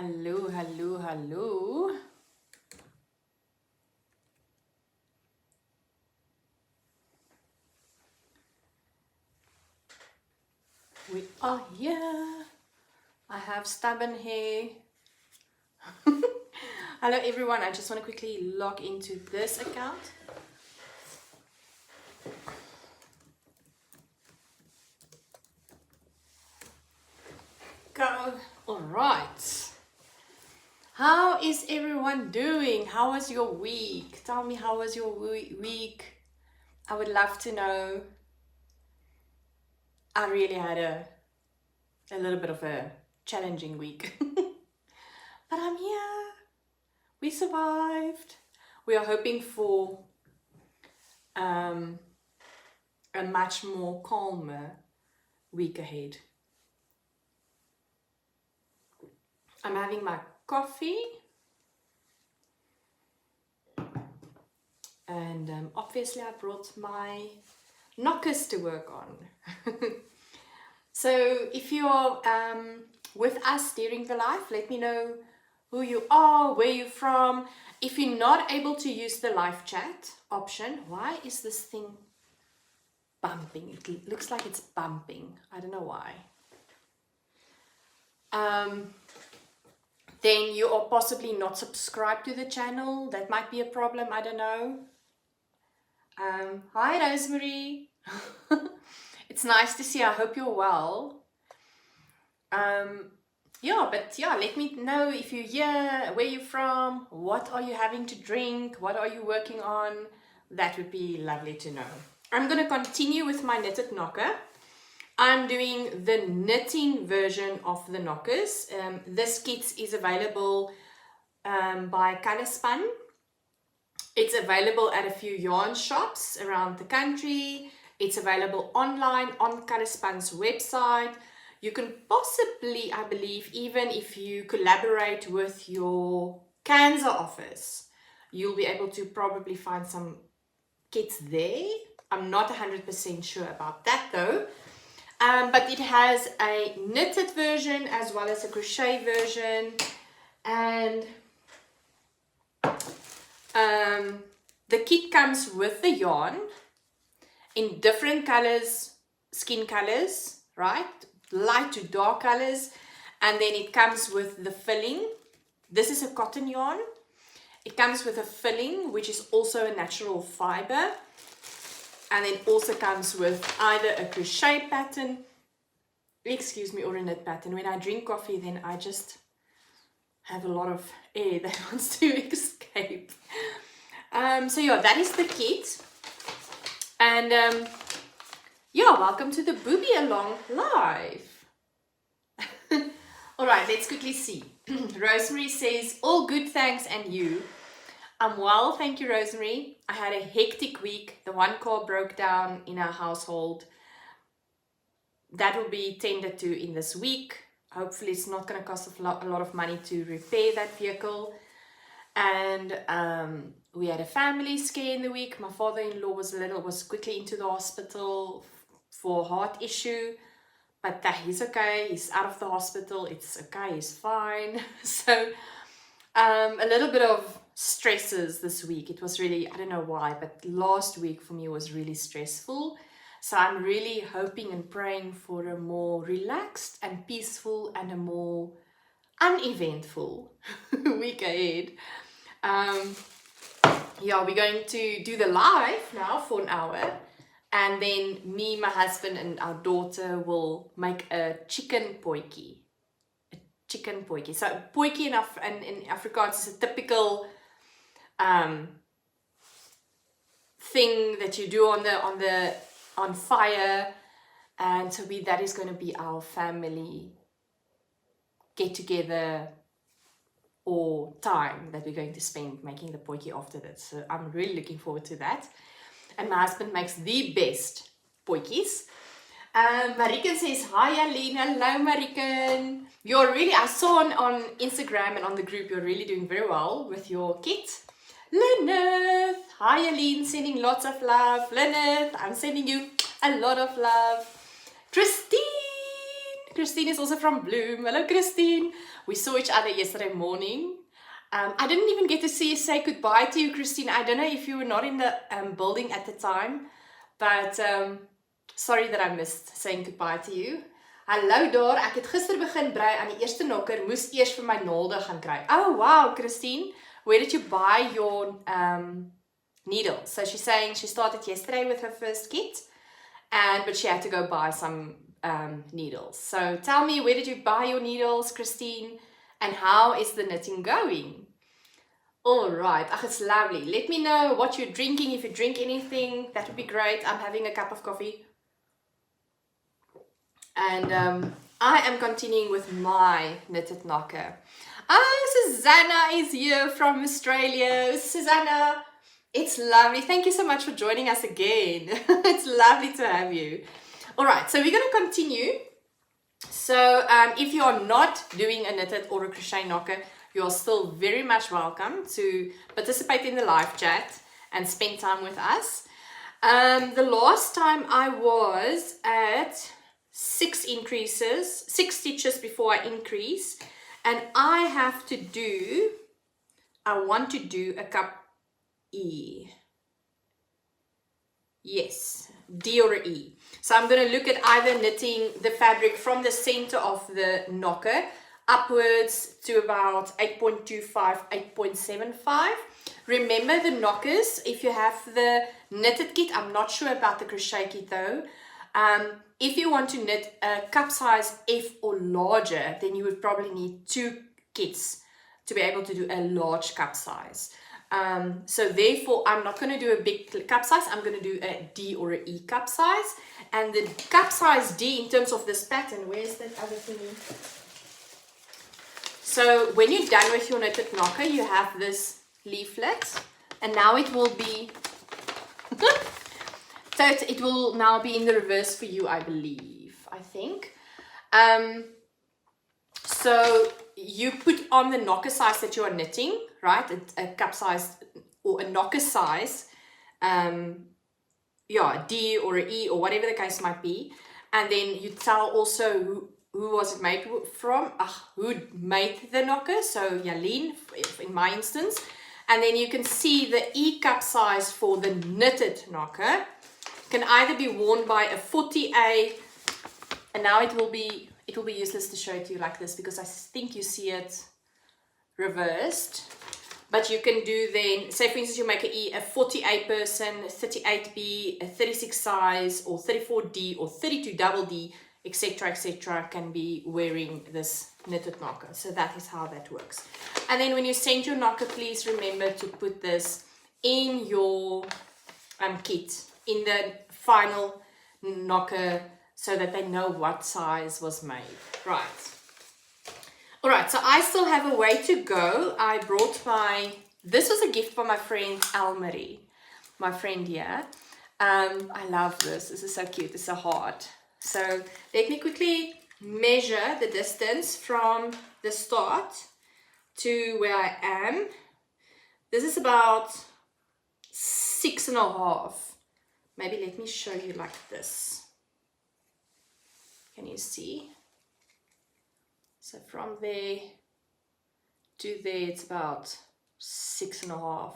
Hello, hello, hello. We are here. I have stubborn hair. Hello everyone, I just want to quickly log into this account. Go. All right. How is everyone doing? How was your week? Tell me, how was your week? I would love to know. I really had a little bit of a challenging week. But I'm here. We survived. We are hoping for a much more calmer week ahead. I'm having my coffee. And obviously I brought my knockers to work on. So if you're with us during the live, let me know who you are, where you're from. If you're not able to use the live chat option, why is this thing bumping? It looks like it's bumping. I don't know why. Then you are possibly not subscribed to the channel. That might be a problem. I don't know. Hi Rosemary. It's nice to see you. I hope you're well. Let me know if you're here, where you're from, what are you having to drink, what are you working on. That would be lovely to know. I'm going to continue with my knitted knocker. I'm doing the knitting version of the knockers. This kit is available by Colourspun. It's available at a few yarn shops around the country. It's available online on Colourspun's website. You can possibly, I believe, even if you collaborate with your Kansas office, you'll be able to probably find some kits there. I'm not 100% sure about that though. But it has a knitted version as well as a crochet version. And the kit comes with the yarn in different colors, skin colors, right? Light to dark colors. And then it comes with the filling. This is a cotton yarn. It comes with a filling, which is also a natural fiber. And then also comes with either a crochet pattern, or a knit pattern. When I drink coffee, then I just have a lot of air that wants to escape. That is the kit. And welcome to the Booby Along live. All right, let's quickly see. Rosemary says, all good, thanks, and you? I'm well, thank you, Rosemary. I had a hectic week. The one car broke down in our household. That will be tended to in this week. Hopefully it's not going to cost a lot of money to repair that vehicle. And we had a family scare in the week. My father-in-law was quickly into the hospital for a heart issue. But he's okay. He's out of the hospital. It's okay. He's fine. So a little bit of stresses this week. It was really, I don't know why, but last week for me was really stressful. So I'm really hoping and praying for a more relaxed and peaceful and a more uneventful week ahead. We're going to do the live now for an hour. And then me, my husband and our daughter will make a chicken potjie. So potjie in Afrikaans is a typical thing that you do on fire. And so that is going to be our family get together or time that we're going to spend making the potjie after that. So I'm really looking forward to that. And my husband makes the best potjies. Mariken says, hi Aline, hello Mariken. I saw on Instagram and on the group, you're really doing very well with your kit. Lynette, hi Aline, sending lots of love. Lynette, I'm sending you a lot of love. Christine Christine is also from Bloom. Hello, Christine. We saw each other yesterday morning. I didn't even get to say goodbye to you, Christine. I don't know if you were not in the building at the time, but sorry that I missed saying goodbye to you. Hallo daar, ek het gister begin brei aan die eerste nokker, moes eers vir my naalde gaan kry. Oh wow, Christine, where did you buy your needles? So she's saying she started yesterday with her first kit, but she had to go buy some needles. So tell me, where did you buy your needles, Christine? And how is the knitting going? All right, it's lovely. Let me know what you're drinking. If you drink anything, that would be great. I'm having a cup of coffee. And I am continuing with my knitted knocker. Oh, Susanna is here from Australia. Susanna, it's lovely. Thank you so much for joining us again. It's lovely to have you. All right, so we're going to continue. So if you are not doing a knitted or a crochet knocker, you are still very much welcome to participate in the live chat and spend time with us. The last time I was at 6 stitches before I increase, and I want to do a cup E. Yes, D or E. So I'm going to look at either knitting the fabric from the center of the knocker upwards to about 8.25, 8.75. Remember the knockers, if you have the knitted kit, I'm not sure about the crochet kit though. If you want to knit a cup size F or larger, then you would probably need 2 kits to be able to do a large cup size. So therefore, I'm not going to do a big cup size. I'm going to do a D or a E cup size. And the cup size D in terms of this pattern, where's that other thing? So when you're done with your knitted knocker, you have this leaflet. And now it will be... So it will now be in the reverse for you, I believe, I think. So you put on the knocker size that you are knitting, right? A cup size or a knocker size, yeah, D or a E or whatever the case might be. And then you tell also who was it made from, who made the knocker. So Yaleen, in my instance. And then you can see the E cup size for the knitted knocker can either be worn by a 40A, and now it will be useless to show it to you like this because I think you see it reversed. But you can do then, say for instance you make a E, a 40A person, a 38B, a 36 size, or 34D, or 32 double D, etc., can be wearing this knitted knocker. So that is how that works. And then when you send your knocker, please remember to put this in your kit, in the final knocker, so that they know what size was made. Right. All right, so I still have a way to go. I brought this was a gift from my friend Almarie, my friend here. I love this. This is so cute. It's a heart. So let me quickly measure the distance from the start to where I am. This is about 6.5. Maybe let me show you like this. Can you see? So from there to there, it's about 6.5.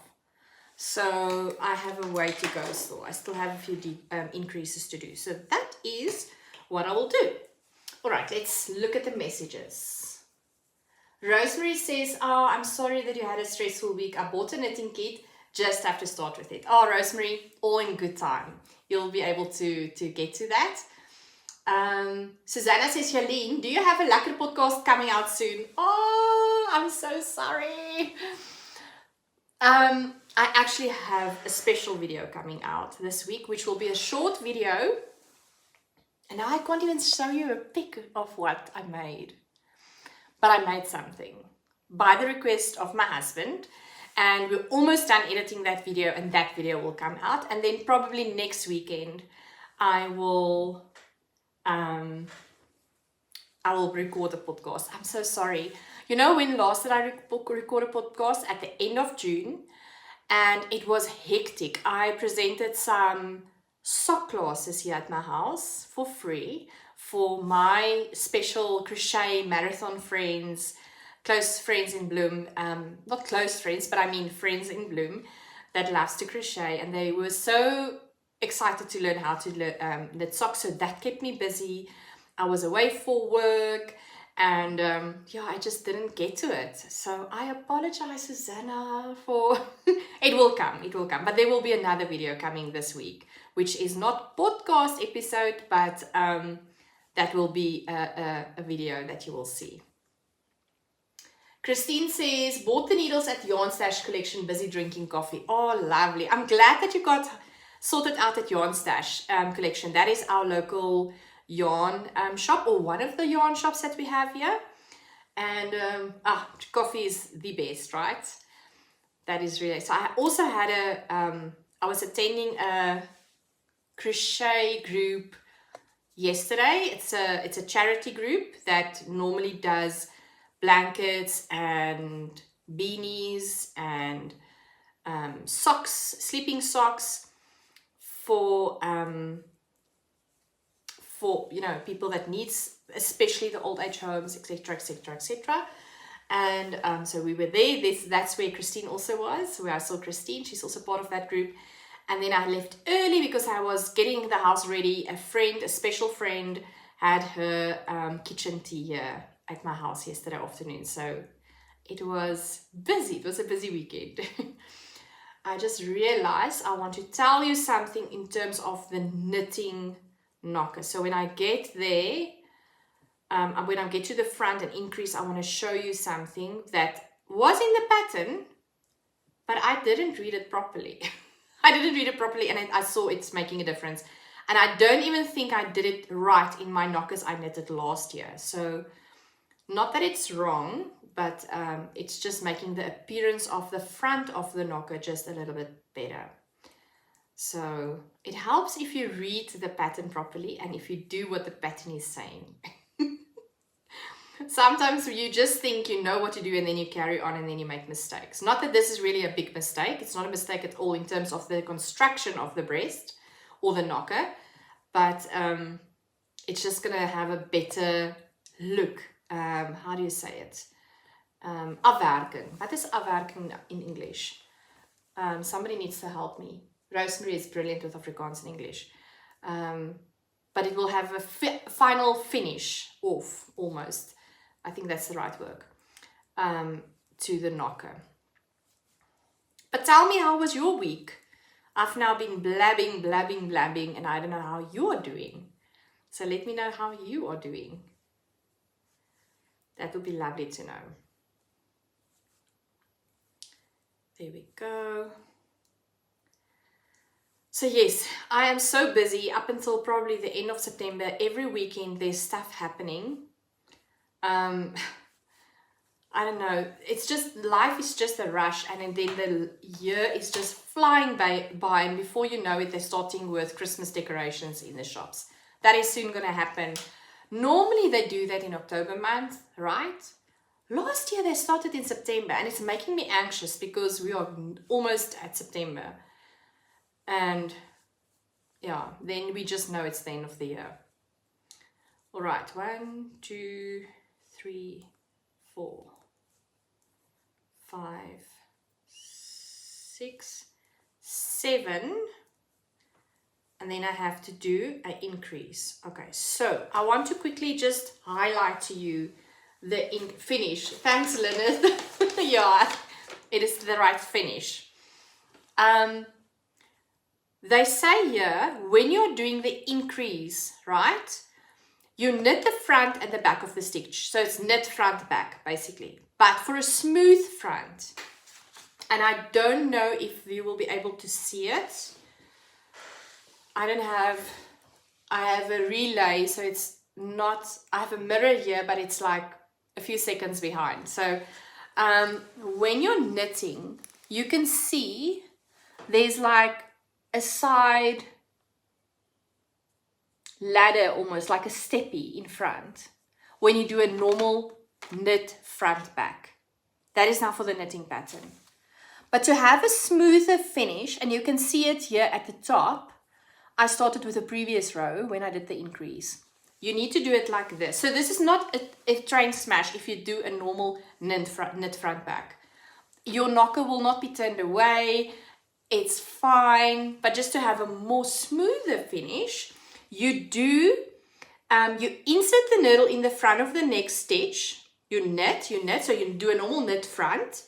So I have a way to go still. I still have a few increases to do. So that is what I will do. All right, let's look at the messages. Rosemary says, oh, I'm sorry that you had a stressful week. I bought a knitting kit. Just have to start with it. Oh, Rosemary, all in good time. You'll be able to get to that. Susanna says, Yaleen, do you have a Lekker podcast coming out soon? Oh, I'm so sorry. I actually have a special video coming out this week, which will be a short video. And now I can't even show you a pic of what I made. But I made something by the request of my husband. And we're almost done editing that video, and that video will come out. And then probably next weekend, I will record a podcast. I'm so sorry. You know when last did I record a podcast? At the end of June, and it was hectic. I presented some sock classes here at my house for free for my special crochet marathon friends, close friends in Bloom, not close friends, but I mean friends in Bloom that loves to crochet, and they were so excited to learn how to knit socks, so that kept me busy. I was away for work, and yeah, I just didn't get to it. So I apologize, Susanna, for it will come, but there will be another video coming this week, which is not podcast episode, but that will be a video that you will see. Christine says, bought the needles at Yarn Stash collection, busy drinking coffee. Oh, lovely. I'm glad that you got sorted out at Yarn Stash collection. That is our local yarn shop, or one of the yarn shops that we have here. And coffee is the best, right? That is really, so I also had I was attending a crochet group yesterday. It's a charity group that normally does blankets and beanies and socks, sleeping socks for people that needs, especially the old age homes, etc, etc, etc. And so we were there. That's where Christine also was, where I saw Christine. She's also part of that group. And then I left early because I was getting the house ready. A special friend, had her kitchen tea here at my house yesterday afternoon. So it was busy. It was a busy weekend. I just realized I want to tell you something in terms of the knitting knocker. So when I get there, when I get to the front and increase, I want to show you something that was in the pattern, but I didn't read it properly. And I saw it's making a difference. And I don't even think I did it right in my knockers I knitted last year. So not that it's wrong, but it's just making the appearance of the front of the knocker just a little bit better. So it helps if you read the pattern properly and if you do what the pattern is saying. Sometimes you just think you know what to do and then you carry on and then you make mistakes. Not that this is really a big mistake. It's not a mistake at all in terms of the construction of the breast or the knocker, but it's just going to have a better look. How do you say it? Afwerking. What is afwerking in English? Somebody needs to help me. Rosemary is brilliant with Afrikaans and English. But it will have a final finish off, almost. I think that's the right word. To the knocker. But tell me, how was your week? I've now been blabbing, and I don't know how you are doing. So let me know how you are doing. That would be lovely to know. There we go. So yes, I am so busy up until probably the end of September. Every weekend there's stuff happening. I don't know. It's just, life is just a rush, and then the year is just flying by, and before you know it, they're starting with Christmas decorations in the shops. That is soon going to happen. Normally they do that in October month, right? Last year they started in September, and it's making me anxious because we are almost at September. And yeah, then we just know it's the end of the year. All right, 1, 2, 3, 4, 5, 6, 7, and then I have to do an increase. Okay, so I want to quickly just highlight to you the finish. Thanks, Lynette. Yeah, it is the right finish. They say here, when you're doing the increase, right, you knit the front and the back of the stitch. So it's knit front back, basically. But for a smooth front, and I don't know if you will be able to see it. I have a relay, so it's not, I have a mirror here, but it's like a few seconds behind. So when you're knitting, you can see there's like a side ladder, almost like a steppy in front when you do a normal knit front back. That is now for the knitting pattern. But to have a smoother finish, and you can see it here at the top, I started with the previous row when I did the increase. You need to do it like this. So this is not a try and smash if you do a normal knit front back. Your knocker will not be turned away. It's fine. But just to have a more smoother finish, you do, you insert the needle in the front of the next stitch. You knit, so you do a normal knit front.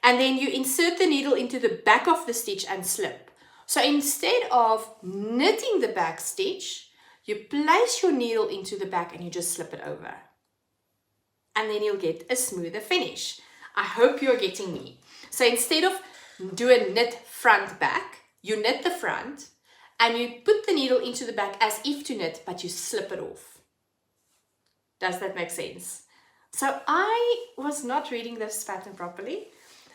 And then you insert the needle into the back of the stitch and slip. So instead of knitting the back stitch, you place your needle into the back and you just slip it over. And then you'll get a smoother finish. I hope you're getting me. So instead of do a knit front back, you knit the front and you put the needle into the back as if to knit, but you slip it off. Does that make sense? So I was not reading this pattern properly.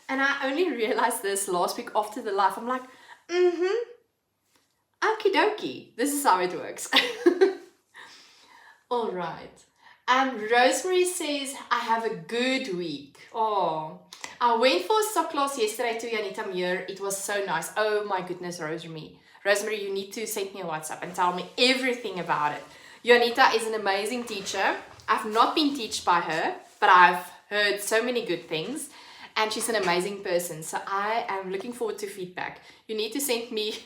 And I only realized this last week after the live. I'm like, okie dokie. This is how it works. All right. Rosemary says, I have a good week. Oh, I went for a sock class yesterday to Janita Muir. It was so nice. Oh my goodness, Rosemary. Rosemary, you need to send me a WhatsApp and tell me everything about it. Janita is an amazing teacher. I've not been taught by her, but I've heard so many good things. And she's an amazing person. So I am looking forward to feedback. You need to send me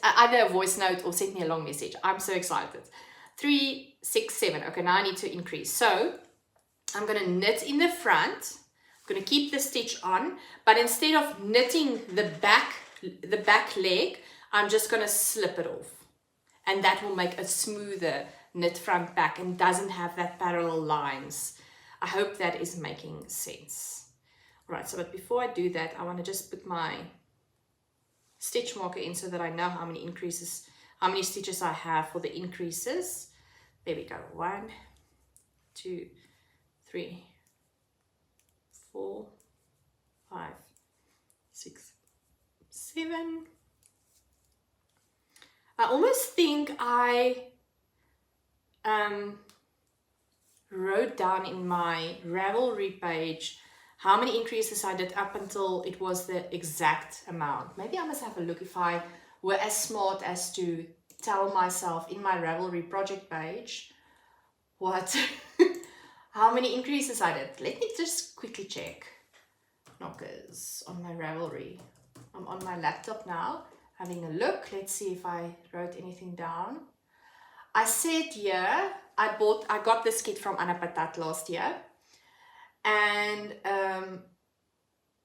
either a voice note or send me a long message. I'm so excited. 3, 6, 7. Okay, now I need to increase. So I'm going to knit in the front. I'm going to keep the stitch on. But instead of knitting the back leg, I'm just going to slip it off. And that will make a smoother knit front back and doesn't have that parallel lines. I hope that is making sense. Right, so but before I do that, I want to just put my stitch marker in so that I know how many stitches I have for the increases. There we go. 1, 2, 3, 4, 5, 6, 7. I almost think I wrote down in my Ravelry page how many increases I did up until it was the exact amount. Maybe I must have a look if I were as smart as to tell myself in my Ravelry project page how many increases I did. Let me just quickly check. Knockers on my Ravelry. I'm on my laptop now, having a look. Let's see if I wrote anything down. I said here, I got this kit from Anna Patat last year. And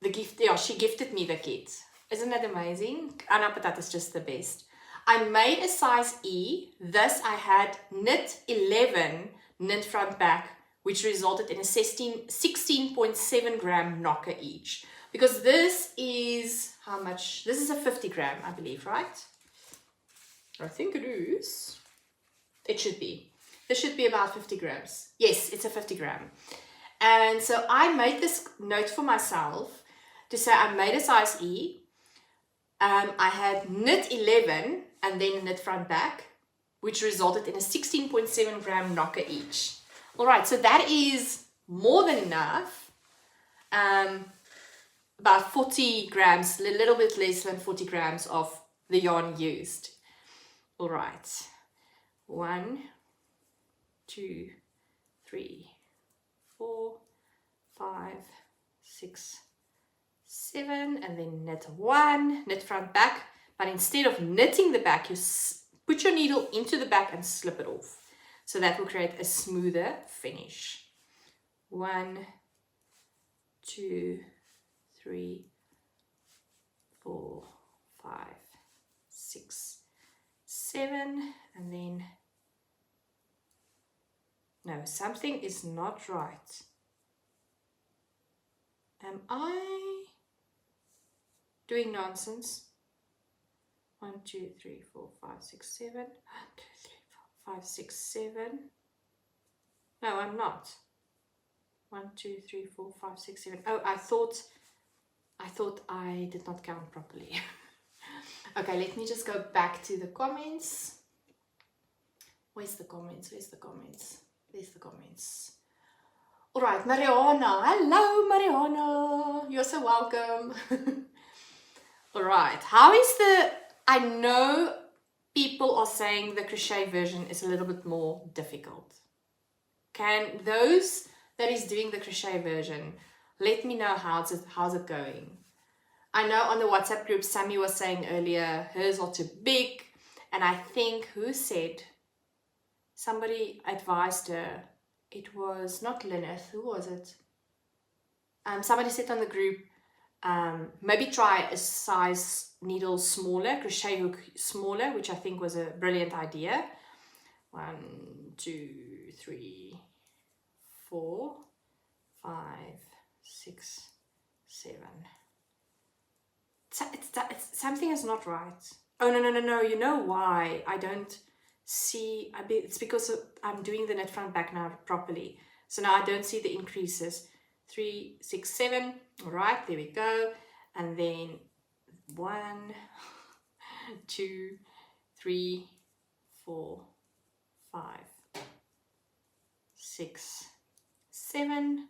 the gift, she gifted me the kit. Isn't that amazing? Anna Patat is just the best. I made a size E. This I had knit 11 knit front back, which resulted in a 16.7 gram knocker each. Because this is how much? This is a 50 gram, I believe, right? I think it is. It should be. This should be about 50 grams. Yes, it's a 50 gram. And so I made this note for myself to say I made a size E. I had knit 11 and then a knit front back, which resulted in a 16.7 gram knocker each. All right, so that is more than enough. About 40 grams, a little bit less than 40 grams of the yarn used. All right, 1, 2, 3, 4, 5, 6, 7, and then knit 1, knit front back. But instead of knitting the back, you put your needle into the back and slip it off. So that will create a smoother finish. 1, 2, 3, 4, 5, 6, 7, and then no, something is not right. Am I doing nonsense? 1, 2, 3, 4, 5, 6, 7. 1, 2, 3, 4, 5, 6, 7. No, I'm not. 1, 2, 3, 4, 5, 6, 7. Oh, I thought I did not count properly. Okay, let me just go back to the comments. Where's the comments? Where's the comments? There's the comments. All right, Mariana. Hello, Mariana. You're so welcome. All right. How is the... I know people are saying the crochet version is a little bit more difficult. Can those that is doing the crochet version let me know how's it going? I know on the WhatsApp group, Sammy was saying earlier, hers are too big. And I think, who said, somebody advised her, it was not Lyneth, who was it? Somebody said on the group, maybe try a size needle smaller, crochet hook smaller, which I think was a brilliant idea. 1, 2, 3, 4, 5, 6, 7. Something is not right. Oh, no. You know why I don't see? It's because I'm doing the knit front back now properly. So now I don't see the increases. 3, 6, 7. All right, there we go. And then 1, 2, 3, 4, 5, 6, 7.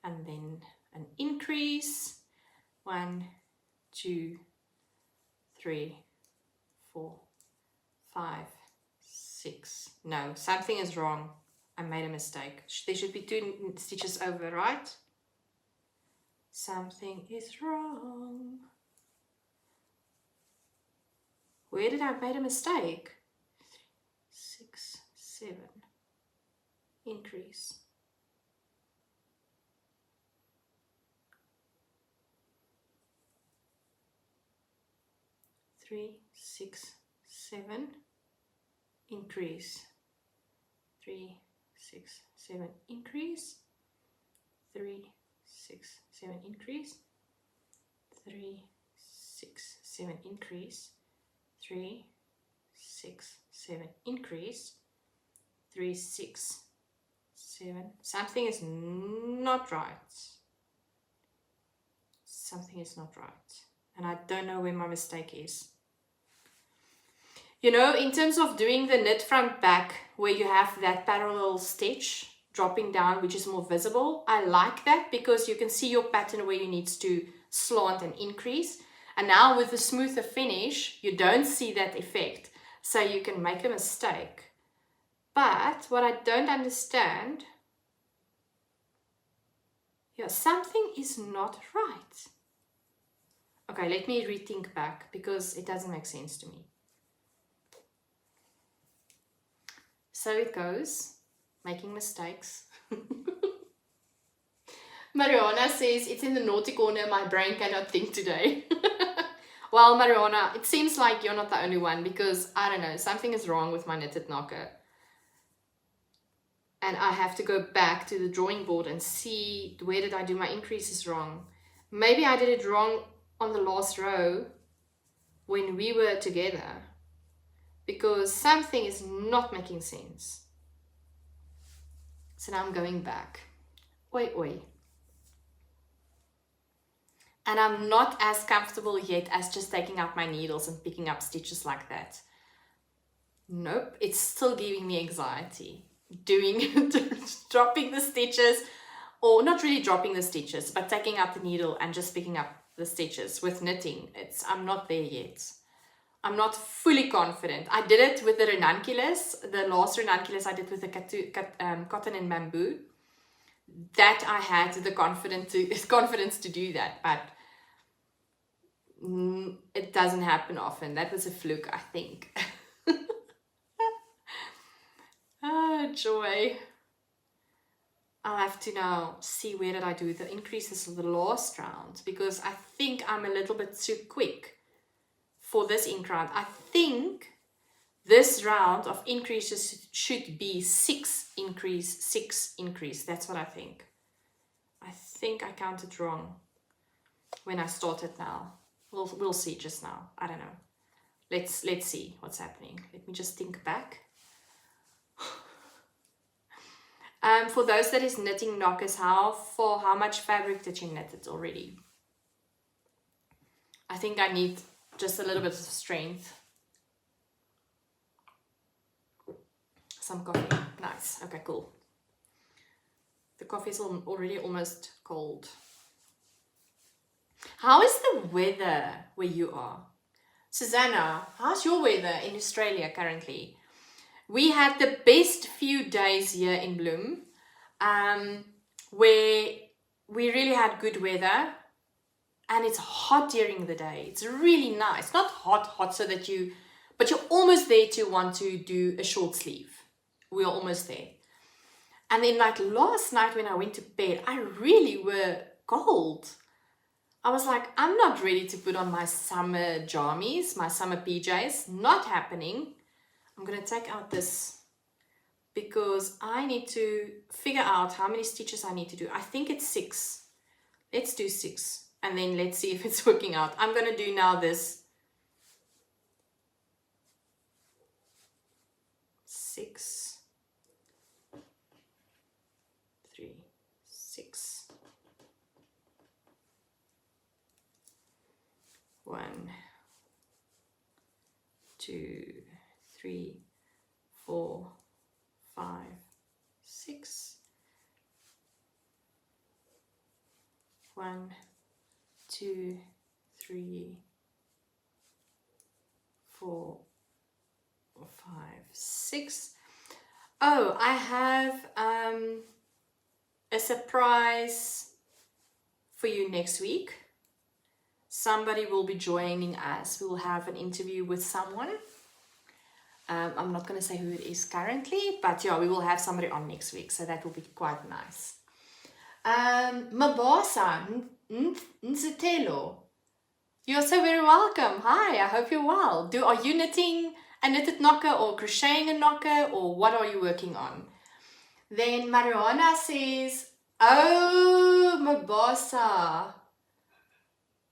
And then an increase. 1, 2, 3, 4, 5, 6. No, something is wrong. I made a mistake. There should be 2 stitches over, right? Something is wrong. Where did I make a mistake? 6, 7. Increase. 3, 6, 7, increase. 3, 6, 7, increase. 3, 6, 7, increase. 3, 6, 7, increase. 3, 6, 7, increase. 3, 6, 7. Something is not right. Something is not right. And I don't know where my mistake is. You know, in terms of doing the knit front back, where you have that parallel stitch dropping down, which is more visible, I like that because you can see your pattern where you need to slant and increase. And now with the smoother finish, you don't see that effect. So you can make a mistake. But what I don't understand, something is not right. Okay, let me rethink back because it doesn't make sense to me. So it goes, making mistakes. Mariana says, it's in the naughty corner, my brain cannot think today. Well, Mariana, it seems like you're not the only one because, I don't know, something is wrong with my knitted knocker. And I have to go back to the drawing board and see where did I do my increases wrong. Maybe I did it wrong on the last row when we were together. Because something is not making sense. So now I'm going back. Oi. And I'm not as comfortable yet as just taking out my needles and picking up stitches like that. Nope, it's still giving me anxiety. Dropping the stitches, or not really dropping the stitches, but taking out the needle and just picking up the stitches with knitting. I'm not there yet. I'm not fully confident. I did it with the ranunculus. The last ranunculus I did with the cotton and bamboo. That I had the confidence to do that, but it doesn't happen often. That was a fluke, I think. Oh, joy. I'll have to now see where did I do the increases of the last round, because I think I'm a little bit too quick for this ink round. I think this round of increases should be 6 increase, 6 increase. That's what I think. I think I counted wrong when I started now. We'll see just now. I don't know. Let's see what's happening. Let me just think back. For those that is knitting knockers, how much fabric did you knit it already? I think I need just a little bit of strength. Some coffee. Nice. Okay, cool. The coffee is already almost cold. How is the weather where you are? Susanna, how's your weather in Australia currently? We had the best few days here in Bloom, where we really had good weather, and it's hot during the day. It's really nice. Not hot so that but you're almost there to want to do a short sleeve. We're almost there. And then like last night when I went to bed, I really were cold. I was like, I'm not ready to put on my summer jammies, my summer PJs. Not happening. I'm going to take out this because I need to figure out how many stitches I need to do. I think it's 6. Let's do 6. And then let's see if it's working out. I'm going to do now this 6, 3, 6. 1, 2, 3, 4, 5, 6. 1, 2, 3, 4, 5, 6. Oh, I have a surprise for you next week. Somebody will be joining us. We'll have an interview with someone. I'm not going to say who it is currently, but yeah, we will have somebody on next week, so that will be quite nice. Mabasa Nzitelo, you're so very welcome. Hi, I hope you're well. Are you knitting a knitted knocker or crocheting a knocker, or what are you working on? Then Mariana says, oh, Mabasa,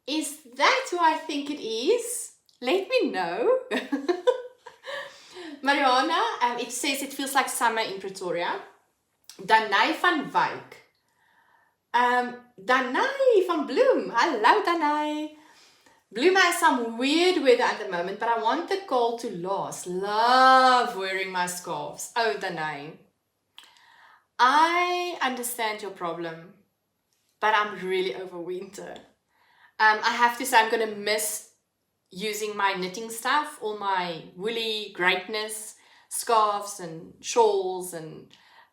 is that who I think it is? Let me know. Mariana, it says it feels like summer in Pretoria. Danai van Wyk. Danai van Bloom. Hello, Danai. Bloom has some weird weather at the moment, but I want the cold to last. Love wearing my scarves. Oh, Danai. I understand your problem, but I'm really over winter. I have to say I'm going to miss using my knitting stuff, all my woolly greatness, scarves and shawls and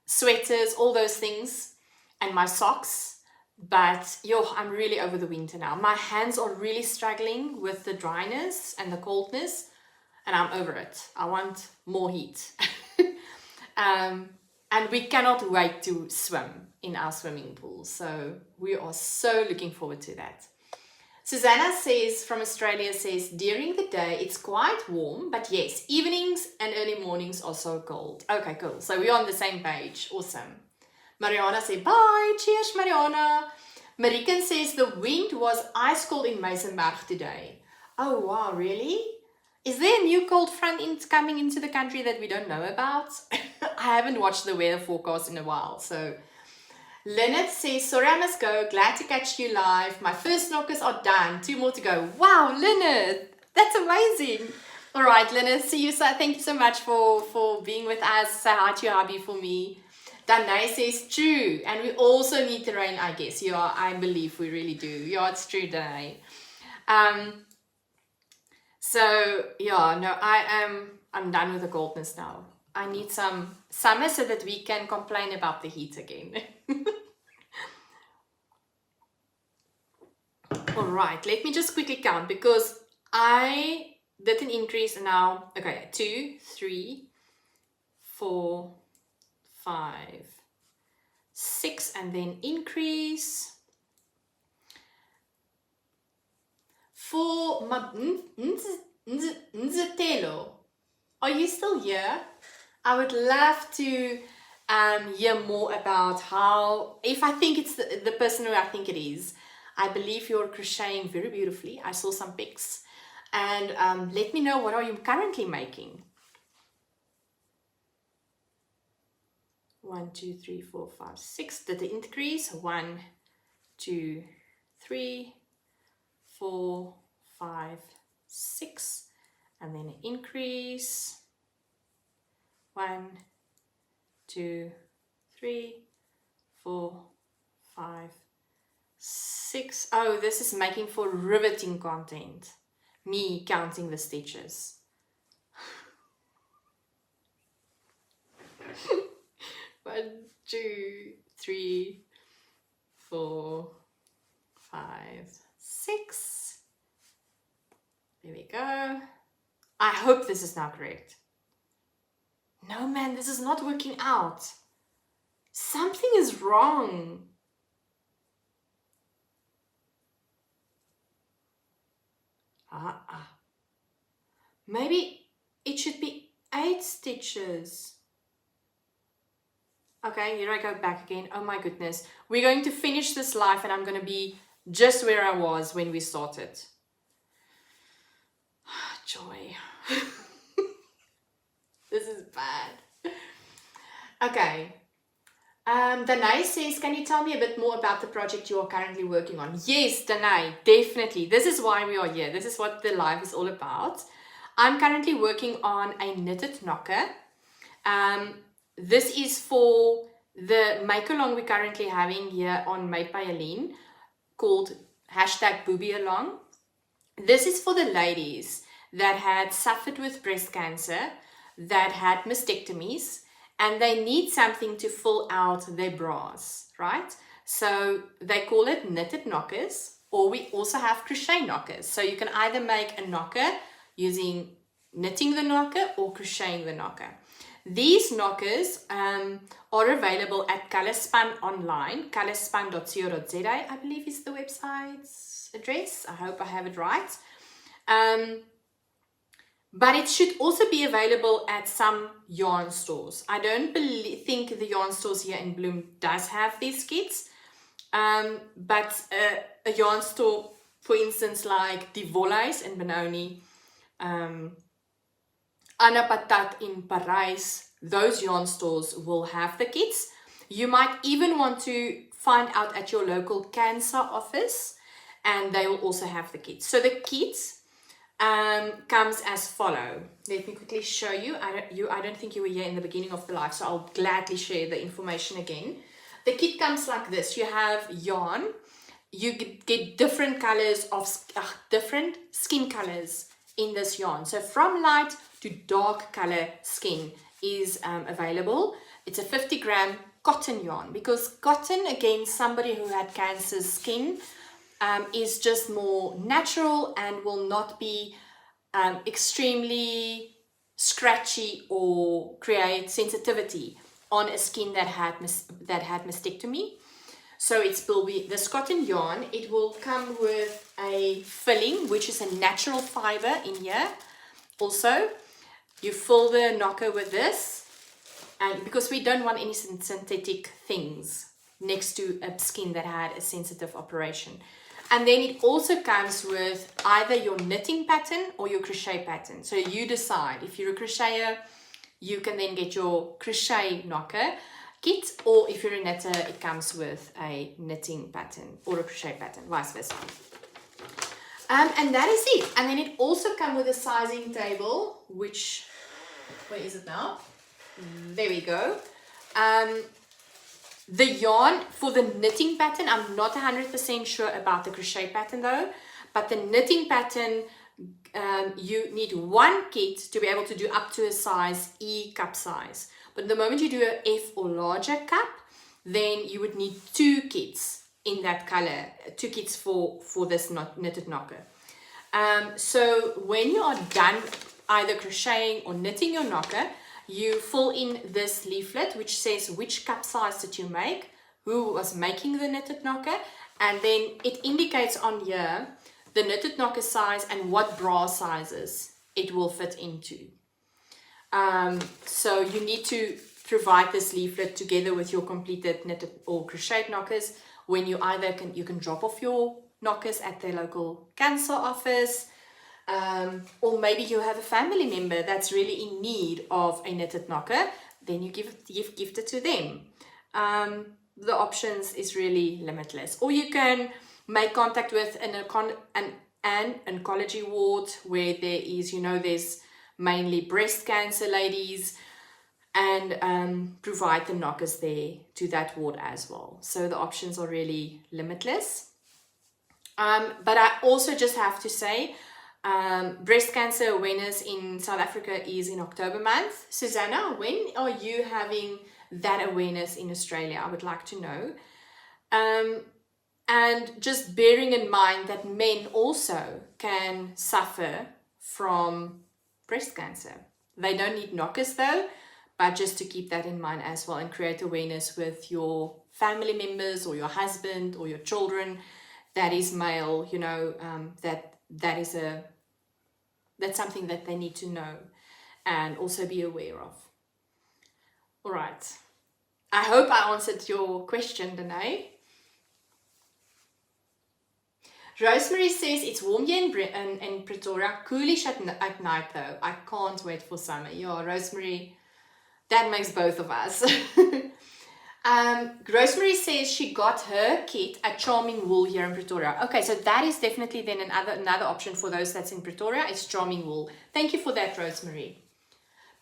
sweaters, all those things, and my socks. But I'm really over the winter now. My hands are really struggling with the dryness and the coldness, and I'm over it. I want more heat. And we cannot wait to swim in our swimming pool. So we are so looking forward to that. Susanna says, from Australia, says, during the day it's quite warm, but yes, evenings and early mornings are so cold. Okay, cool. So we're on the same page. Awesome. Mariana said, bye. Cheers, Mariana. Marikan says, the wind was ice cold in Meisenberg today. Oh, wow, really? Is there a new cold front coming into the country that we don't know about? I haven't watched the weather forecast in a while, so... Lynette says, sorry, I must go. Glad to catch you live. My first knockers are done. 2 more to go. Wow, Lynette, that's amazing. All right, Lynette, see you. So thank you so much for being with us. Say hi to your hubby for me. Danai says, true. And we also need the rain, I guess. Yeah, I believe we really do. Yeah, it's true, Danai. So, yeah, no, I'm done with the coldness now. I need some summer so that we can complain about the heat again. All right, let me just quickly count because I did an increase now. Okay, 2, 3, 4, 5, 6, and then increase. For Nzitelo, are you still here? I would love to hear more about how, if I think it's the person who I think it is. I believe you're crocheting very beautifully. I saw some pics. And let me know, what are you currently making? 1, 2, 3, 4, 5, 6. Did the increase? 1, 2, 3, 4, 5, 6. And then an increase. 1, 2, 3, 4, 5, 6. Oh, this is making for riveting content. me counting the stitches. 1, 2, 3, 4, 5, 6. There we go. I hope this is now correct. No, man, this is not working out. Something is wrong. Maybe it should be 8 stitches. Okay, here I go back again. Oh my goodness. We're going to finish this live and I'm going to be just where I was when we started. Joy. This is bad. Okay. Danae says, can you tell me a bit more about the project you are currently working on? Yes, Danae, definitely. This is why we are here. This is what the live is all about. I'm currently working on a knitted knocker. This is for the make-along we're currently having here on Made by Aline, called #BoobieAlong. This is for the ladies that had suffered with breast cancer, that had mastectomies, and they need something to fill out their bras, right? So they call it knitted knockers, or we also have crochet knockers. So you can either make a knocker using knitting the knocker or crocheting the knocker. These knockers are available at Colourspun online, colourspun.co.za, I believe is the website's address. I hope I have it right. But it should also be available at some yarn stores. I don't think the yarn stores here in Bloem does have these kits. But a yarn store, for instance, like Die Wolhuis in Benoni, Anna Patat in Parijs, those yarn stores will have the kits. You might even want to find out at your local cancer office, and they will also have the kits. So the kits comes as follow. Let me quickly show you. I don't think you were here in the beginning of the live, so I'll gladly share the information again. The kit comes like this. You have yarn. You get different colors of different skin colors in this yarn. So from light to dark color skin is available. It's a 50-gram cotton yarn, because cotton, again, somebody who had cancer skin, is just more natural and will not be extremely scratchy or create sensitivity on a skin that had mastectomy. So it will be this cotton yarn. It will come with a filling, which is a natural fiber in here. Also, you fill the knocker with this, and because we don't want any synthetic things next to a skin that had a sensitive operation. And then it also comes with either your knitting pattern or your crochet pattern. So you decide. If you're a crocheter, you can then get your crochet knocker kit, or if you're a knitter, it comes with a knitting pattern or a crochet pattern, vice versa. And that is it. And then it also comes with a sizing table, which, where is it now? There we go. The yarn for the knitting pattern, I'm not 100% sure about the crochet pattern though, but the knitting pattern, you need one kit to be able to do up to a size E cup size. But the moment you do a F or larger cup, then you would need 2 kits in that color, 2 kits for this knitted knocker. So when you are done either crocheting or knitting your knocker, you fill in this leaflet which says which cup size did you make, who was making the knitted knocker, and then it indicates on here the knitted knocker size and what bra sizes it will fit into. So you need to provide this leaflet together with your completed knitted or crocheted knockers when you either you can drop off your knockers at their local cancer office, or maybe you have a family member that's really in need of a knitted knocker, then you gift it to them. The options is really limitless. Or you can make contact with an oncology ward where there is, there's mainly breast cancer ladies, and provide the knockers there to that ward as well. So the options are really limitless. But I also just have to say, Breast cancer awareness in South Africa is in October month. Susanna, when are you having that awareness in Australia? I would like to know. And just bearing in mind that men also can suffer from breast cancer. They don't need knockers though, but just to keep that in mind as well and create awareness with your family members or your husband or your children that is male, you know, that's something that they need to know and also be aware of. All right. I hope I answered your question, Danae. Rosemary says it's warm here in Pretoria, coolish at night though. I can't wait for summer. Yeah, Rosemary, that makes both of us. Rosemary says she got her kit at Charming Wool here in Pretoria. Okay, so that is definitely then another option for those that's in Pretoria. It's Charming Wool. Thank you for that, Rosemary.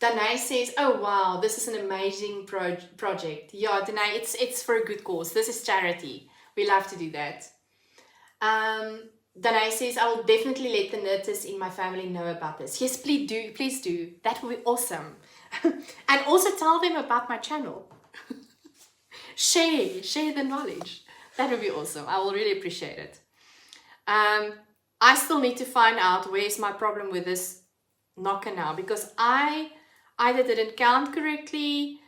Danae says, oh wow, this is an amazing project. Yeah, Danae, it's for a good cause. This is charity. We love to do that. Danae says, I will definitely let the knitters in my family know about this. Yes, please do. That would be awesome. And also tell them about my channel. share the knowledge. That would be awesome. I will really appreciate it. I still need to find out where's my problem with this knocker now, because I either didn't count correctly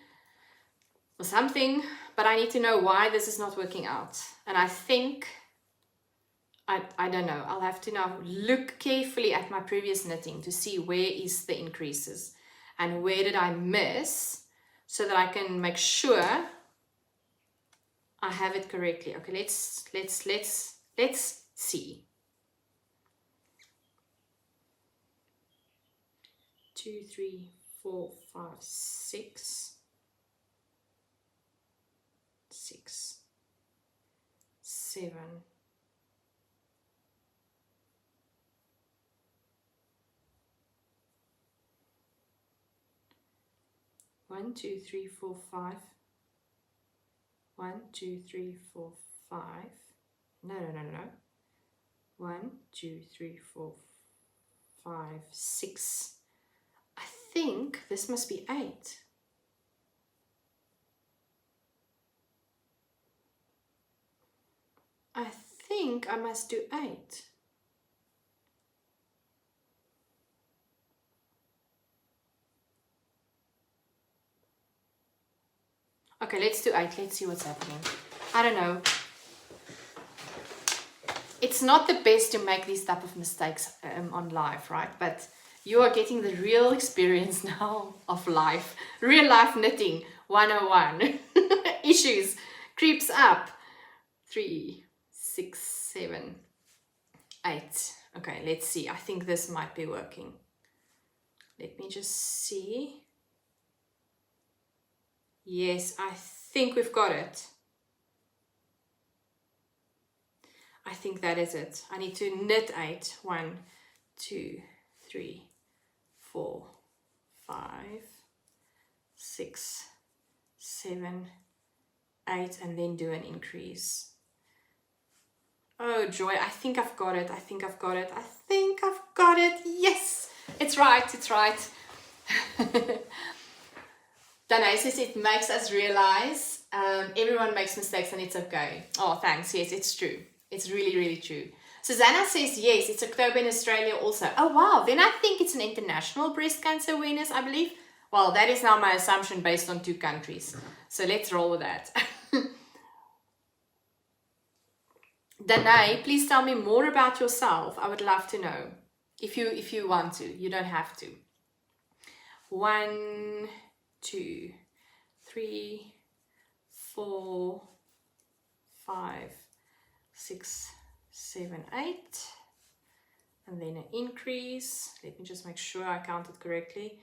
or something, but I need to know why this is not working out. And I think I don't know. I'll have to now look carefully at my previous knitting to see where is the increases and where did I miss so that I can make sure I have it correctly. Okay, let's see. 2, 3, 4, 5, 6, 7. 1, 2, 3, 4, 5. 1, 2, 3, 4, 5. No. 1, 2, 3, 4, 5, 6. I think this must be 8. I think I must do 8. Okay, let's do 8. Let's see what's happening. I don't know. It's not the best to make these type of mistakes on live, right? But you are getting the real experience now of life. Real life knitting 101. Issues. Creeps up. 3, 6, 7, 8. Okay, let's see. I think this might be working. Let me just see. Yes, I think we've got it. I think that is it. I need to knit 8. 1, 2, 3, 4, 5, 6, 7, 8, and then do an increase. Oh joy, I think I've got it. Yes, it's right. Danae says it makes us realize everyone makes mistakes and it's okay. Oh, thanks. Yes, it's true. It's really, really true. Susanna says, yes, it's October in Australia also. Oh, wow. Then I think it's an international breast cancer awareness, I believe. Well, that is now my assumption based on 2 countries. So let's roll with that. Danae, please tell me more about yourself. I would love to know. If you want to. You don't have to. 1, 2, 3, 4, 5, 6, 7, 8, and then an increase. Let me just make sure I counted correctly.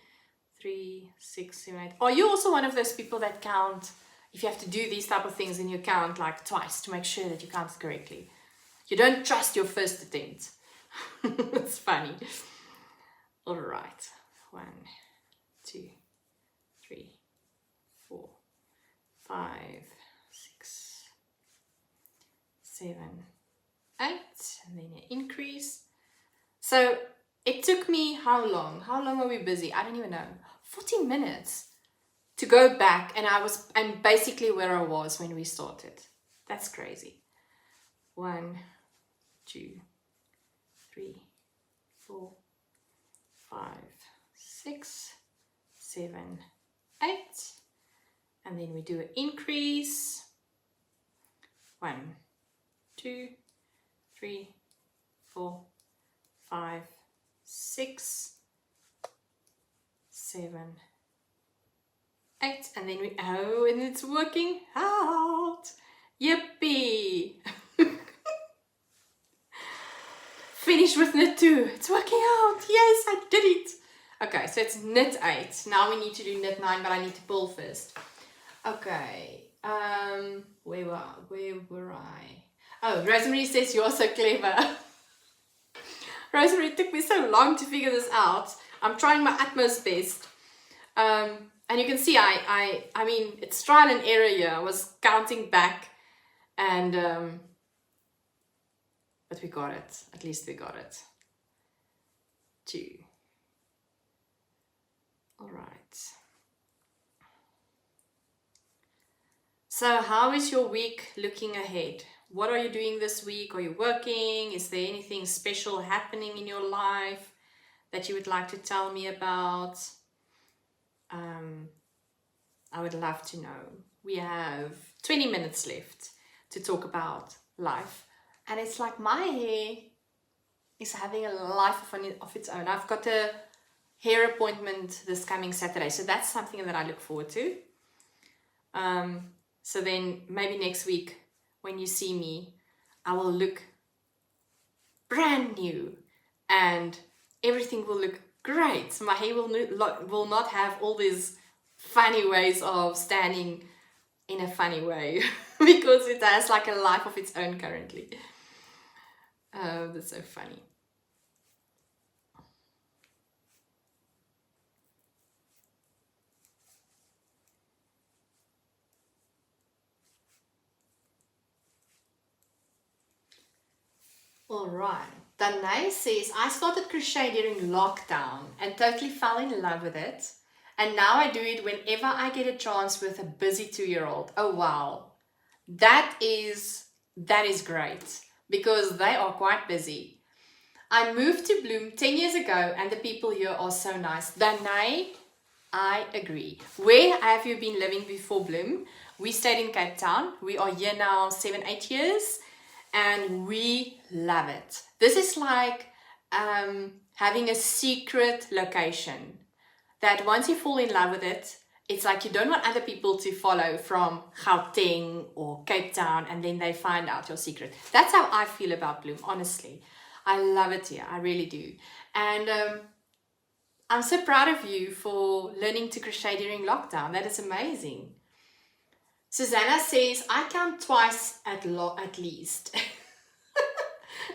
3, 6, 7, 8. Are you also one of those people that count, if you have to do these type of things and you count like twice to make sure that you counted correctly? You don't trust your first attempt. It's funny. All right. 1, 2, 3, 4, 5, 6, 7, 8, and then an increase. So It took me how long? How long are we busy? I don't even know. 40 minutes to go back, and I'm basically where I was when we started. That's crazy. 1, 2, 3, 4, 5, 6, 7, 8, and then we do an increase. 1, 2, 3, 4, 5, 6, 7, 8, and then and it's working out. Yippee! Finish with knit 2. It's working out. Yes, I did it. Okay, so it's knit 8. Now we need to do knit 9, but I need to pull first. Okay. Where were I? Oh, Rosemary says you're so clever. Rosemary, it took me so long to figure this out. I'm trying my utmost best. And you can see I mean, it's trial and error here. I was counting back, and but we got it. At least we got it. 2. All right. So how is your week looking ahead? What are you doing this week? Are you working? Is there anything special happening in your life that you would like to tell me about? I would love to know. We have 20 minutes left to talk about life. And it's like my hair is having a life of its own. I've got a hair appointment this coming Saturday. So that's something that I look forward to. So then maybe next week when you see me, I will look brand new and everything will look great. My hair will not have all these funny ways of standing in a funny way because it has like a life of its own currently. That's so funny. All right. Danae says, I started crochet during lockdown and totally fell in love with it. And now I do it whenever I get a chance with a busy 2-year-old. Oh, wow. That is great because they are quite busy. I moved to Bloem 10 years ago and the people here are so nice. Danae, I agree. Where have you been living before Bloem? We stayed in Cape Town. We are here now 7-8 years and we love it. This is like having a secret location that once you fall in love with it, it's like you don't want other people to follow from Gauteng or Cape Town and then they find out your secret. That's how I feel about Bloem, honestly. I love it here, I really do. And I'm so proud of you for learning to crochet during lockdown. That is amazing. Susanna says, I count twice at least.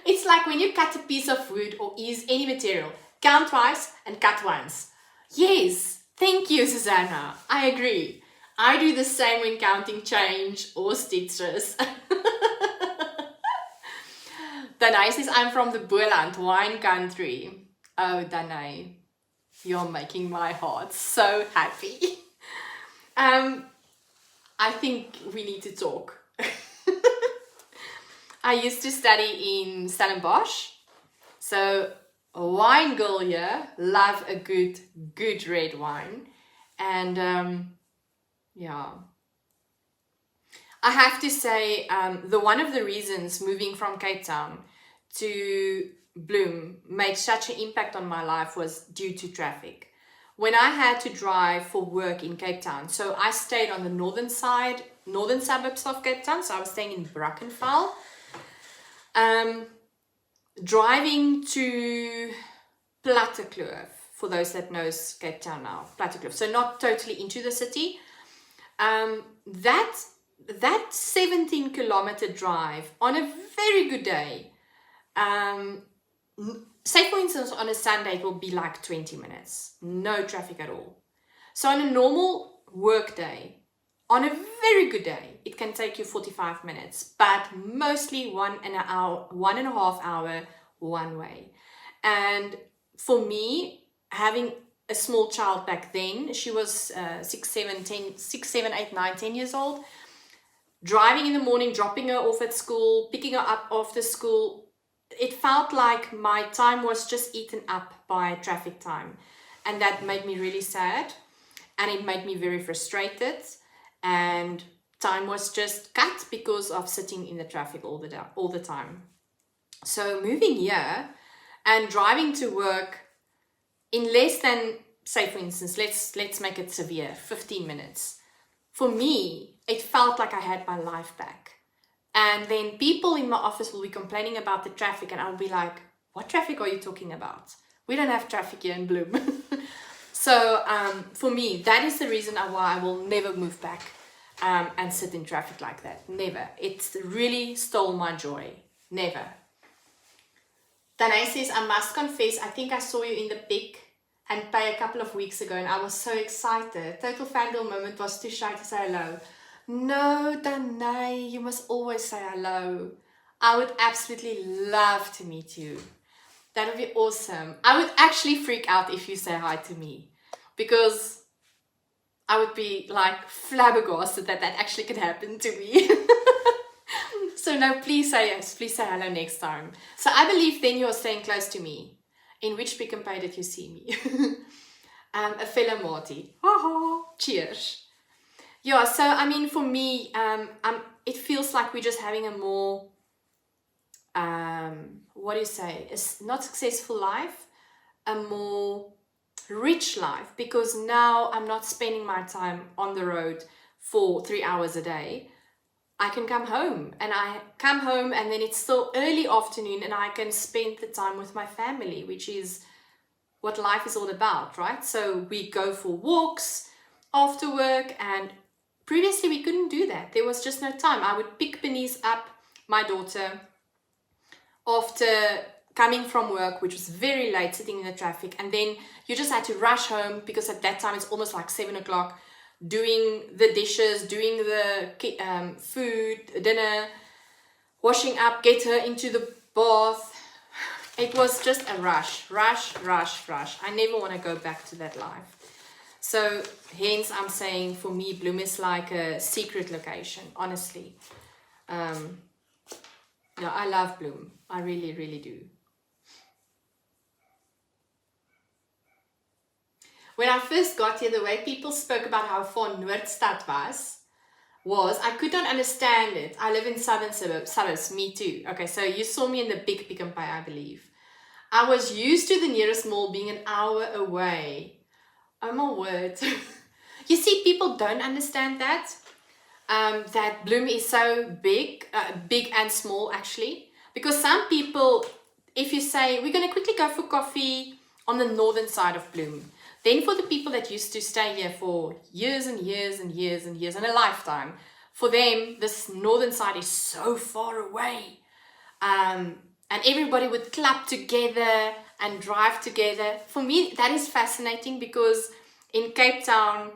It's like when you cut a piece of wood or use any material, count twice and cut once. Yes, thank you, Susanna. I agree. I do the same when counting change or stitches. Danae says, I'm from the Boland wine country. Oh, Danae, you're making my heart so happy. I think we need to talk. I used to study in Stellenbosch. So a wine girl here, love a good red wine. And yeah. I have to say, one of the reasons moving from Cape Town to Bloem made such an impact on my life was due to traffic. When I had to drive for work in Cape Town, so I stayed on the northern suburbs of Cape Town, so I was staying in Brackenfell. Driving to Plattekloof, for those that knows Cape Town now, Plattekloof, so not totally into the city. That 17-kilometer drive on a very good day, say for instance on a Sunday, it will be like 20 minutes, no traffic at all. So on a normal work day, on a very good day, it can take you 45 minutes, but mostly 1.5 hour one way. And for me, having a small child back then, she was 7, 8, 9, 10 years old, driving in the morning, dropping her off at school, picking her up after school, it felt like my time was just eaten up by traffic time. And that made me really sad. And it made me very frustrated. And time was just cut because of sitting in the traffic all the time. So moving here and driving to work in less than, say for instance, let's make it severe, 15 minutes. For me, it felt like I had my life back. And then people in my office will be complaining about the traffic, and I'll be like, what traffic are you talking about? We don't have traffic here in Bloem. So for me, that is the reason why I will never move back and sit in traffic like that. Never. It really stole my joy. Never. Danae says, I must confess, I think I saw you in the pic and pay a couple of weeks ago, and I was so excited. Total fangirl moment, was too shy to say hello. No, Danae, you must always say hello. I would absolutely love to meet you. That would be awesome. I would actually freak out if you say hi to me, because I would be like flabbergasted that actually could happen to me. So no, please say yes. Please say hello next time. So I believe then you're staying close to me. In which Pick and Pay did you see me? A fellow Marty. Cheers. Yeah, so I mean, for me, it feels like we're just having a more, what do you say? It's not successful life, a more rich life, because now I'm not spending my time on the road for 3 hours a day. I can come home, and then it's still early afternoon, and I can spend the time with my family, which is what life is all about, right? So we go for walks after work, and previously we couldn't do that. There was just no time. I would pick Bernice up, my daughter, after coming from work, which was very late, sitting in the traffic, and then you just had to rush home, because at that time it's almost like 7 o'clock, doing the dishes, doing the food, dinner, washing up, get her into the bath. It was just a rush. I never want to go back to that life. So hence I'm saying, for me, Bloem is like a secret location, honestly. Yeah, I love Bloem. I really, really do. When I first got here, the way people spoke about how far Noordstad was, I could not understand it. I live in southern suburbs, me too. Okay, so you saw me in the big Pick and Pay, I believe. I was used to the nearest mall being an hour away. Oh my word. You see, people don't understand that. That Bloem is so big and small actually. Because some people, if you say, we're going to quickly go for coffee on the northern side of Bloem, then for the people that used to stay here for years and years and years and years and a lifetime, for them, this northern side is so far away. And everybody would clap together and drive together. For me, that is fascinating, because in Cape Town,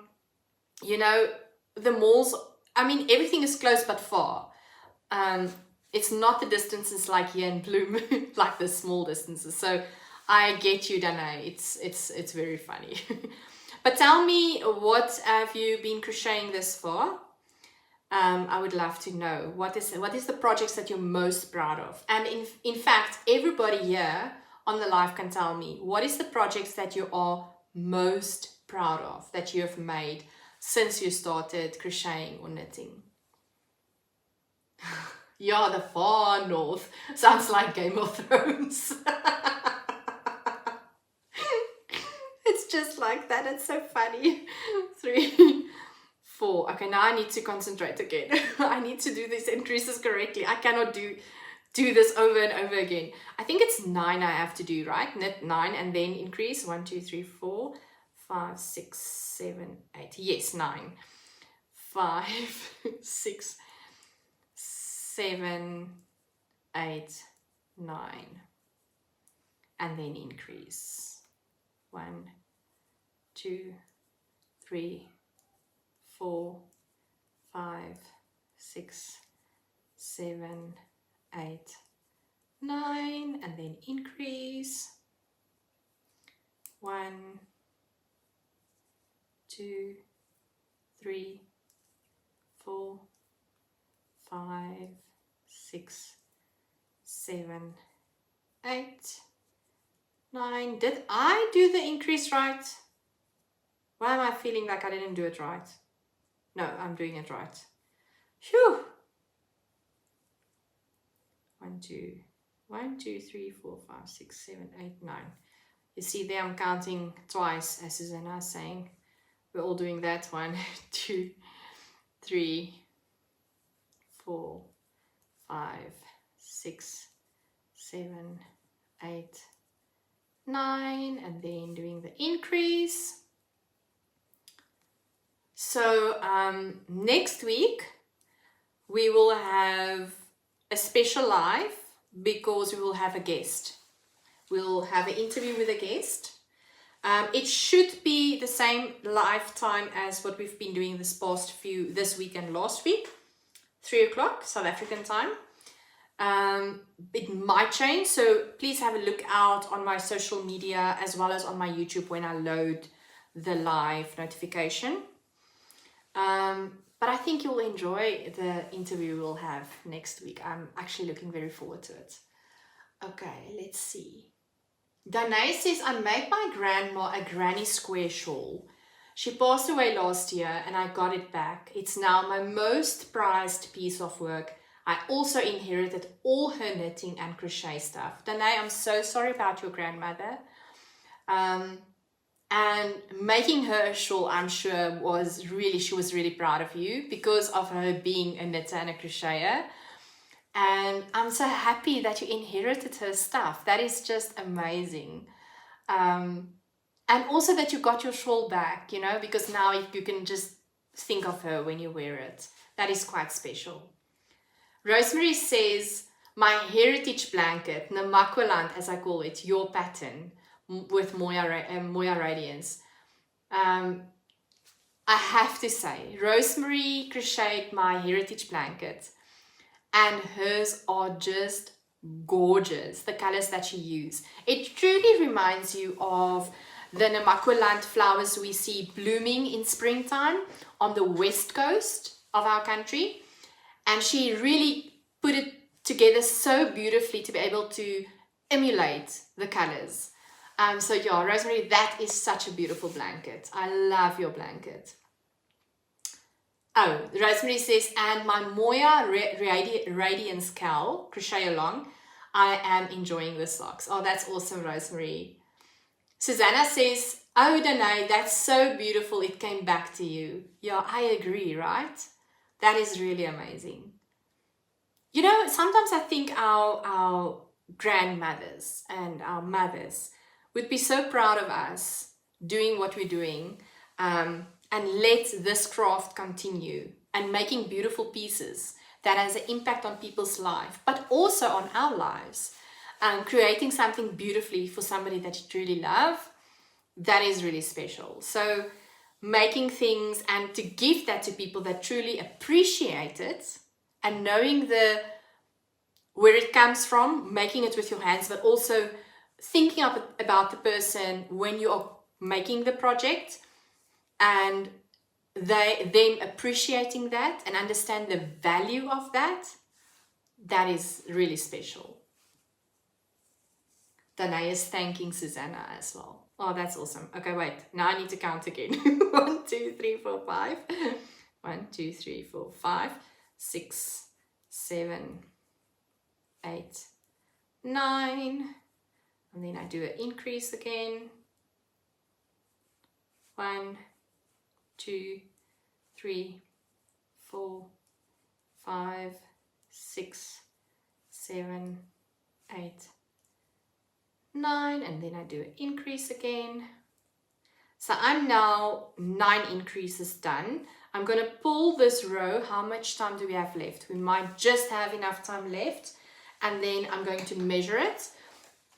you know, the malls, I mean, everything is close but far. It's not the distances like here in Bloem, like the small distances. So I get you, Danae. It's very funny. But tell me, what have you been crocheting this far? I would love to know. What is the projects that you're most proud of? And in fact, everybody here on the live can tell me, what is the projects that you are most proud of that you have made since you started crocheting or knitting? Yeah, the far north. Sounds like Game of Thrones. It's just like that. It's so funny. 3, 4. Okay, now I need to concentrate again. I need to do these entries correctly. I cannot do this over and over again. I think it's 9 I have to do, right? Knit 9 and then increase. 1, 2, 3, 4, 5, 6, 7, 8. Yes, 9. 5, 6, 7, 8, 9. And then increase. 1, 2, 3, 4, 5, 6, 7, 8, 9, and then increase. 1, 2, 3, 4, 5, 6, 7, 8, 9. Did I do the increase right? Why am I feeling like I didn't do it right? No, I'm doing it right. Phew. 1, 2, 1, 2, 3, 4, 5, 6, 7, 8, 9. You see there I'm counting twice, as Susanna is saying. We're all doing that. 1, 2, 3, 4, 5, 6, 7, 8, 9, and then doing the increase. So next week we will have a special live because we will have a guest. We'll have an interview with a guest. It should be the same lifetime as what we've been doing this week and last week, 3 o'clock South African time. It might change, so please have a look out on my social media as well as on my YouTube when I load the live notification. But I think you'll enjoy the interview we'll have next week. I'm actually looking very forward to it. Okay, let's see. Danae says, I made my grandma a granny square shawl. She passed away last year and I got it back. It's now my most prized piece of work. I also inherited all her knitting and crochet stuff. Danae, I'm so sorry about your grandmother. And making her a shawl, I'm sure, she was really proud of you because of her being a knitter and a crocheter. And I'm so happy that you inherited her stuff. That is just amazing. And also that you got your shawl back, because now you can just think of her when you wear it. That is quite special. Rosemary says, my heritage blanket, Namakwaland as I call it, your pattern, with Moya Radiance. I have to say, Rosemary crocheted my heritage blanket and hers are just gorgeous, the colors that she used. It truly reminds you of the Namakwaland flowers we see blooming in springtime on the west coast of our country. And she really put it together so beautifully to be able to emulate the colors. So yeah, Rosemary, that is such a beautiful blanket. I love your blanket. Oh, Rosemary says, and my Moya Radiance cowl, crochet along, I am enjoying the socks. Oh, that's awesome, Rosemary. Susanna says, oh, Danae, that's so beautiful. It came back to you. Yeah, I agree, right? That is really amazing. Sometimes I think our grandmothers and our mothers would be so proud of us doing what we're doing and let this craft continue and making beautiful pieces that has an impact on people's life, but also on our lives, and creating something beautifully for somebody that you truly love. That is really special. So making things and to give that to people that truly appreciate it and knowing where it comes from, making it with your hands, but also thinking about the person when you are making the project and them appreciating that and understand the value of that, that is really special. Danae is thanking Susanna as well. Oh, that's awesome. Okay, wait. Now I need to count again. 1, 2, 3, 4, 5. 1, 2, 3, 4, 5, 6, 7, 8, 9. And then I do an increase again. 1, 2, 3, 4, 5, 6, 7, 8, 9. And then I do an increase again. So I'm now 9 increases done. I'm going to pull this row. How much time do we have left? We might just have enough time left. And then I'm going to measure it.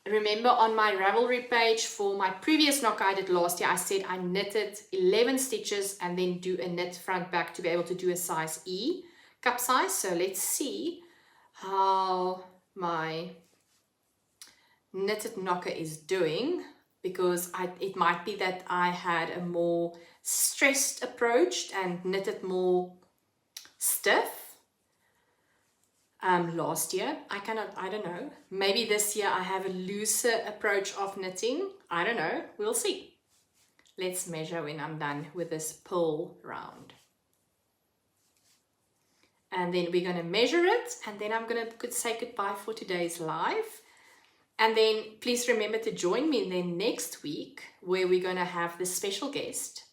Remember on my Ravelry page for my previous knock I did last year, I said I knitted 11 stitches and then do a knit front back to be able to do a size E cup size. So let's see how my knitted knocker is doing. because it might be that I had a more stressed approach and knitted more stiff last year. I don't know. Maybe this year I have a looser approach of knitting. I don't know. We'll see. Let's measure when I'm done with this pull round. And then we're going to measure it, and then I'm going to say goodbye for today's live. And then please remember to join me then next week, where we're going to have this special guest,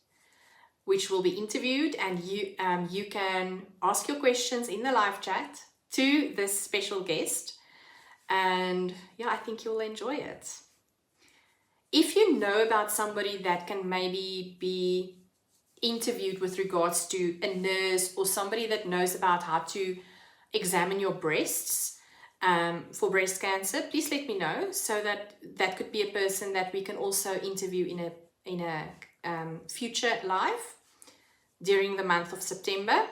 which will be interviewed, and you can ask your questions in the live chat to this special guest. And yeah, I think you'll enjoy it. If you know about somebody that can maybe be interviewed with regards to a nurse, or somebody that knows about how to examine your breasts for breast cancer, please let me know, so that could be a person that we can also interview in a future live during the month of September.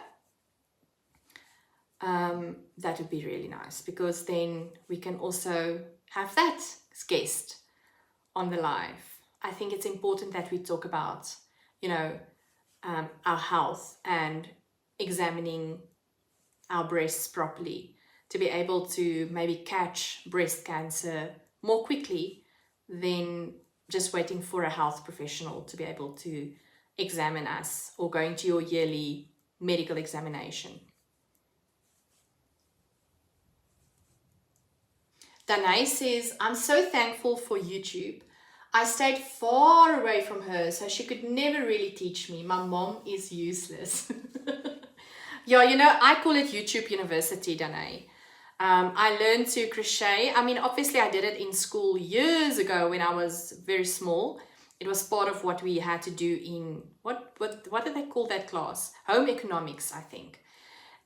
That would be really nice, because then we can also have that guest on the live. I think it's important that we talk about, our health and examining our breasts properly, to be able to maybe catch breast cancer more quickly than just waiting for a health professional to be able to examine us, or going to your yearly medical examination. Danae says, I'm so thankful for YouTube. I stayed far away from her, so she could never really teach me. My mom is useless. Yeah, I call it YouTube University, Danae. I learned to crochet. I mean, obviously I did it in school years ago when I was very small. It was part of what we had to do in, what did they call that class? Home economics, I think.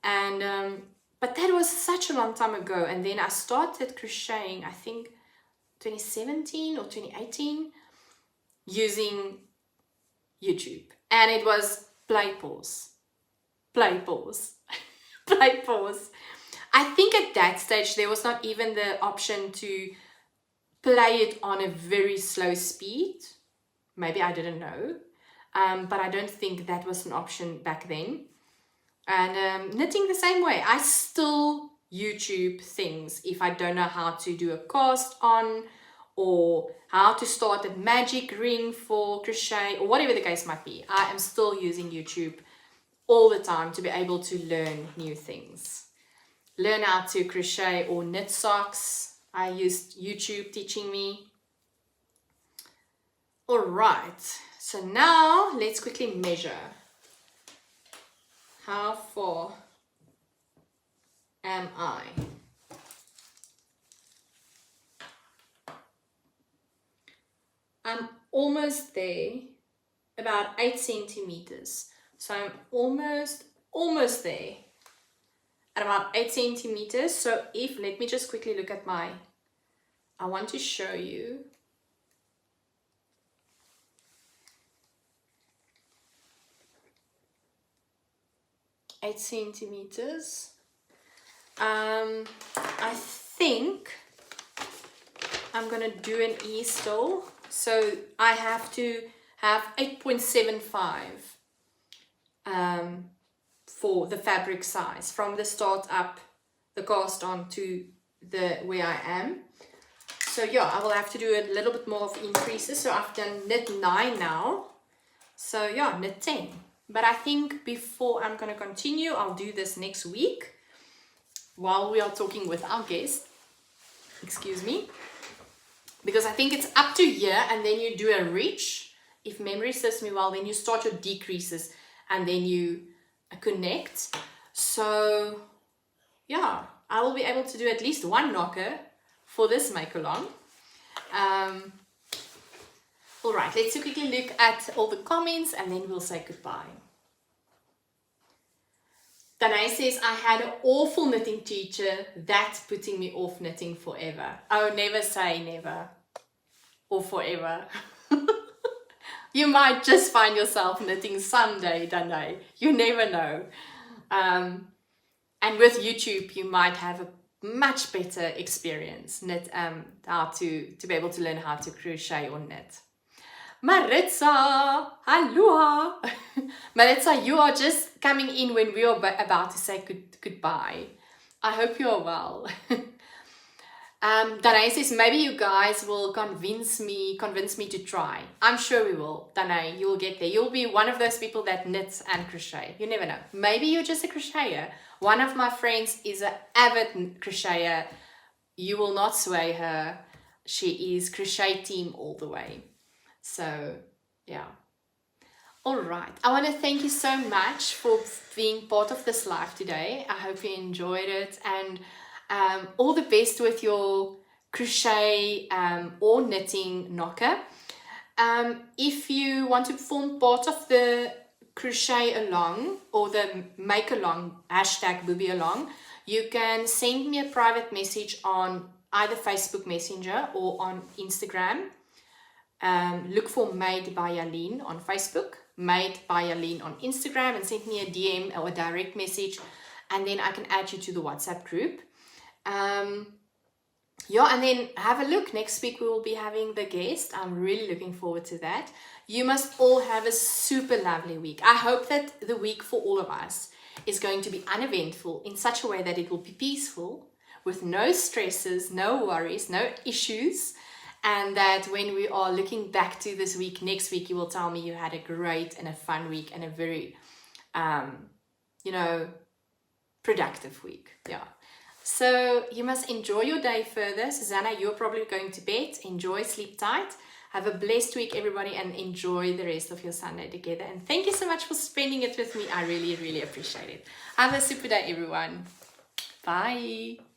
And, but that was such a long time ago. And then I started crocheting, I think, 2017 or 2018, using YouTube. And it was play, pause, play, pause, play, pause. I think at that stage there was not even the option to play it on a very slow speed. Maybe I didn't know, but I don't think that was an option back then. And knitting the same way. I still YouTube things if I don't know how to do a cast on, or how to start a magic ring for crochet, or whatever the case might be. I am still using YouTube all the time to be able to learn new things. Learn how to crochet or knit socks. I used YouTube teaching me. All right, so now let's quickly measure. How far am I? I'm almost there, about 8 centimeters. So I'm almost there at about 8 centimeters. So let me just quickly look at I want to show you. Eight centimeters. I think I'm gonna do an E still. So I have to have 8.75 for the fabric size, from the start up, the cast on, to where I am. So yeah, I will have to do a little bit more of increases. So I've done knit 9 now. So yeah, knit 10. But I think before I'm going to continue, I'll do this next week while we are talking with our guest. Excuse me. Because I think it's up to here, and then you do a reach. If memory serves me well, then you start your decreases and then you connect. So yeah, I will be able to do at least one knocker for this make along. All right, let's quickly look at all the comments and then we'll say goodbye. Danae says, I had an awful knitting teacher. That's putting me off knitting forever. Oh, never say never or forever. You might just find yourself knitting someday, Danae. You never know. And with YouTube, you might have much better experience knit, how to be able to learn how to crochet or knit. Maritza, aloha. Maritza, you are just coming in when we are about to say goodbye. I hope you are well. Danae says, maybe you guys will convince me to try. I'm sure we will. Danae, you will get there. You'll be one of those people that knits and crochet. You never know. Maybe you're just a crocheter. One of my friends is an avid crocheter. You will not sway her. She is crochet team all the way. So, yeah. All right. I want to thank you so much for being part of this live today. I hope you enjoyed it, and all the best with your crochet or knitting knocker. If you want to form part of the crochet along or the make along hashtag booby along, you can send me a private message on either Facebook Messenger or on Instagram. Look for Made by Yaleen on Facebook, Made by Yaleen on Instagram, and send me a DM or a direct message, and then I can add you to the WhatsApp group. Yeah, and then have a look. Next week we will be having the guest. I'm really looking forward to that. You must all have a super lovely week. I hope that the week for all of us is going to be uneventful in such a way that it will be peaceful, with no stresses, no worries, no issues, and that when we are looking back to this week, next week, you will tell me you had a great and a fun week and a very, productive week. Yeah. So you must enjoy your day further. Susanna, you're probably going to bed. Enjoy, sleep tight. Have a blessed week, everybody, and enjoy the rest of your Sunday together. And thank you so much for spending it with me. I really, really appreciate it. Have a super day, everyone. Bye.